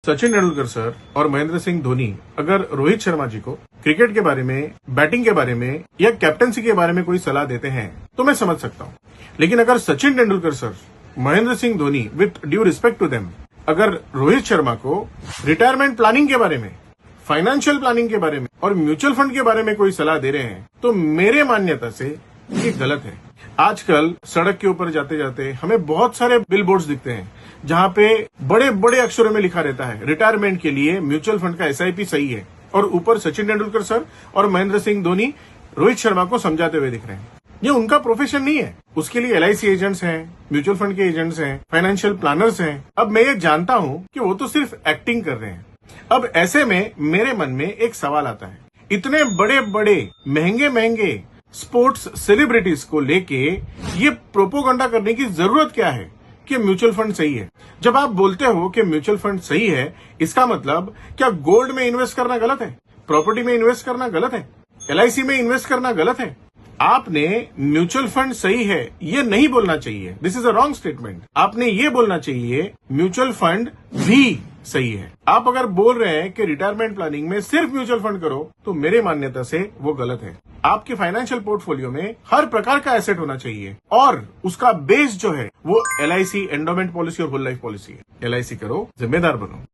Sachin Tendulkar sir और महेंद्र सिंह धोनी अगर रोहित शर्मा जी को क्रिकेट के बारे में, बैटिंग के बारे में या कैप्टनसी के बारे में कोई सलाह देते हैं तो मैं समझ सकता हूं। लेकिन अगर Sachin Tendulkar sir, Mahendra Singh Dhoni, with due respect to them, अगर रोहित शर्मा को रिटायरमेंट प्लानिंग के बारे में, फाइनेंशियल प्लानिंग के बारे में और म्यूचुअल फंड के बारे में कोई सलाह दे रहे हैं तो मेरे मान्यता से ये गलत है। आजकल सड़क के ऊपर जाते जाते हमें बहुत सारे बिल बोर्ड्स दिखते हैं जहां पे बड़े बड़े अक्षरों में लिखा रहता है रिटायरमेंट के लिए म्यूचुअल फंड का एसआईपी सही है, और ऊपर सचिन तेंदुलकर सर और महेंद्र सिंह धोनी रोहित शर्मा को समझाते हुए दिख रहे हैं। ये उनका प्रोफेशन नहीं है। उसके लिए एलआईसी एजेंट्स हैं, म्यूचुअल फंड के एजेंट्स हैं, फाइनेंशियल प्लानर्स हैं। अब मैं ये जानता हूं कि वो तो सिर्फ एक्टिंग कर रहे हैं। अब ऐसे में मेरे मन में एक सवाल आता है, इतने बड़े बड़े महंगे स्पोर्ट्स सेलिब्रिटीज को लेके ये प्रोपोगंडा करने की जरूरत क्या है कि म्यूचुअल फंड सही है। जब आप बोलते हो कि म्यूचुअल फंड सही है, इसका मतलब क्या गोल्ड में इन्वेस्ट करना गलत है, प्रॉपर्टी में इन्वेस्ट करना गलत है, एलआईसी में इन्वेस्ट करना गलत है? आपने म्यूचुअल फंड सही है ये नहीं बोलना चाहिए। This is a wrong statement. आपने ये बोलना चाहिए म्यूचुअल फंड भी सही है। आप अगर बोल रहे हैं कि रिटायरमेंट प्लानिंग में सिर्फ म्यूचुअल फंड करो तो मेरे मान्यता से वो गलत है। आपके फाइनेंशियल पोर्टफोलियो में हर प्रकार का एसेट होना चाहिए और उसका बेस जो है वो एलआईसी, एंडोमेंट पॉलिसी और होल लाइफ पॉलिसी है। एलआईसी करो, जिम्मेदार बनो।